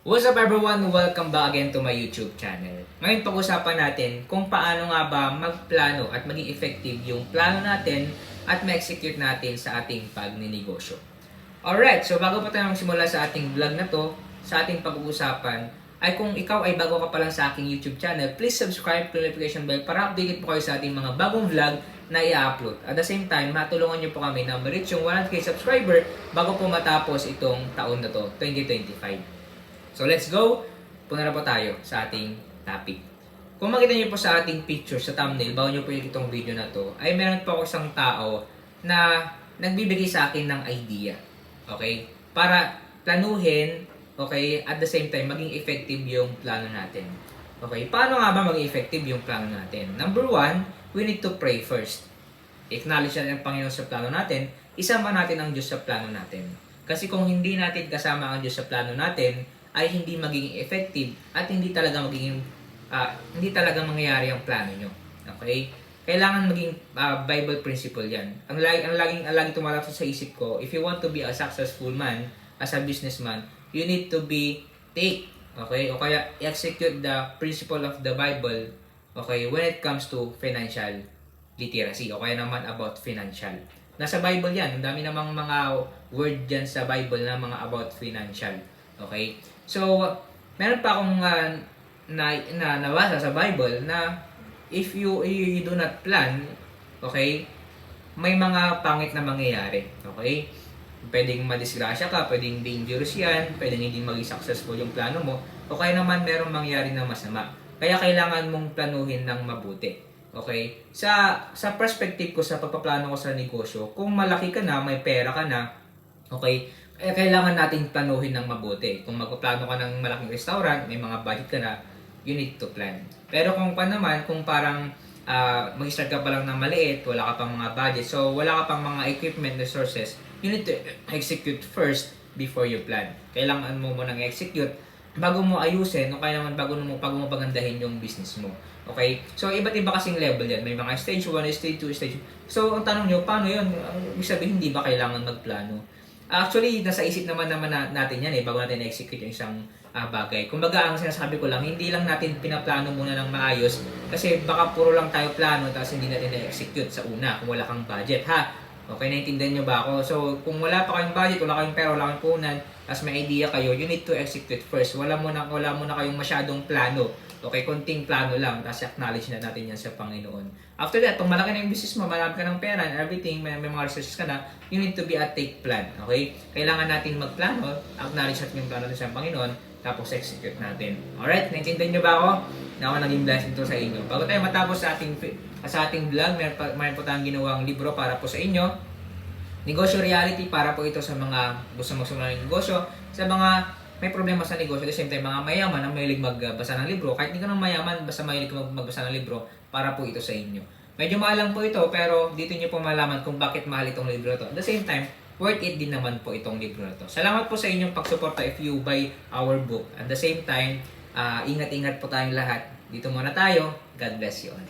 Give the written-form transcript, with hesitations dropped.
What's up everyone? Welcome back again to my YouTube channel. Ngayon pag-usapan natin kung paano nga ba magplano at maging effective yung plano natin at ma-execute natin sa ating pagninegosyo. Alright, so bago pa tayo magsimula sa ating vlog na to, sa ating pag-uusapan, ay kung ikaw ay bago ka pa lang sa aking YouTube channel, please subscribe to notification bell para updated po kayo sa ating mga bagong vlog na i-upload. At the same time, matulungan nyo po kami na ma-reach yung 100k subscriber bago po matapos itong taon na to, 2025. So let's go! Punta na po tayo sa ating topic. Kung makita niyo po sa ating picture, sa thumbnail, bago niyo po yung itong video na to, ay meron po ako isang tao na nagbibigay sa akin ng idea. Okay? Para planuhin, okay, at the same time, maging effective yung plano natin. Okay? Paano nga ba maging effective yung plano natin? Number one, we need to pray first. Acknowledge natin ang Panginoon sa plano natin, isama natin ang Diyos sa plano natin. Kasi kung hindi natin kasama ang Diyos sa plano natin, ay hindi magiging effective at hindi talaga mangyayari ang plano nyo. Okay? Kailangan maging Bible principle 'yan. Ang laging tumatakbo sa isip ko, if you want to be a successful man as a businessman, you need to be take, okay? O kaya execute the principle of the Bible, okay, when it comes to financial literacy o kaya naman about financial. Nasa Bible 'yan. Ang dami namang mga word diyan sa Bible na mga about financial. Okay? So, meron pa akong nabasa sa Bible na if you do not plan, okay, may mga pangit na mangyayari. Okay? Pwedeng madisgrasya ka, pwedeng dangerous yan, pwedeng hindi maging successful yung plano mo, o kaya naman merong mangyari na masama. Kaya kailangan mong planuhin ng mabuti. Okay? Sa perspective ko, sa pagpaplano ko sa negosyo, kung malaki ka na, may pera ka na, okay, kailangan nating planuhin ng mabuti. Kung magpaplano ka ng malaking restaurant, may mga budget ka na, you need to plan. Pero kung parang mag-start ka pa lang ng maliit, wala ka pang mga budget, so wala ka pang mga equipment, resources, you need to execute first before you plan. Kailangan mo munang execute bago mo ayusin, o kaya naman bago mo pagandahin yung business mo. Okay? So, iba't iba kasing level yan. May mga stage 1, stage 2, stage 2. So, ang tanong nyo, paano yun? Ibig sabihin, hindi ba kailangan magplano? Actually, nasa isip naman natin yan bago natin na-execute yung isang bagay. Kumbaga, ang sinasabi ko lang, hindi lang natin pinaplano muna ng maayos kasi baka puro lang tayo plano tapos hindi natin na-execute sa una kung wala kang budget, ha? Okay, naintindihan nyo ba ako? So, kung wala pa kayong budget, wala kayong pera, wala kayong punan, tapos may idea kayo, you need to execute first. Wala muna kayong masyadong plano. Okay, konting plano lang, tapos acknowledge na natin yan sa Panginoon. After that, kung malaki na yung business mo, marami ka ng pera and everything, may mga resources ka na, you need to be a take plan. Okay? Kailangan natin magplano, acknowledge natin yung plano natin sa Panginoon, tapos execute natin. Alright? Naintindihan nyo ba ako? Na ako naging blessing to sa inyo. Bago tayo matapos sa ating vlog, mayroon po tayong ginawang libro para po sa inyo. Negosyo Reality, para po ito sa mga gusto magsimula ng negosyo, sa mga may problema sa negosyo, at the same time, mga mayaman ang mahilig magbasa ng libro. Kahit hindi ka nang mayaman, basta mahilig magbasa ng libro, para po ito sa inyo. Medyo mahal lang po ito, pero dito nyo po malaman kung bakit mahal itong libro to. At the same time, worth it din naman po itong libro na to. Salamat po sa inyong pagsuporta if you buy our book. At the same time, ingat-ingat po tayong lahat. Dito muna tayo. God bless you all.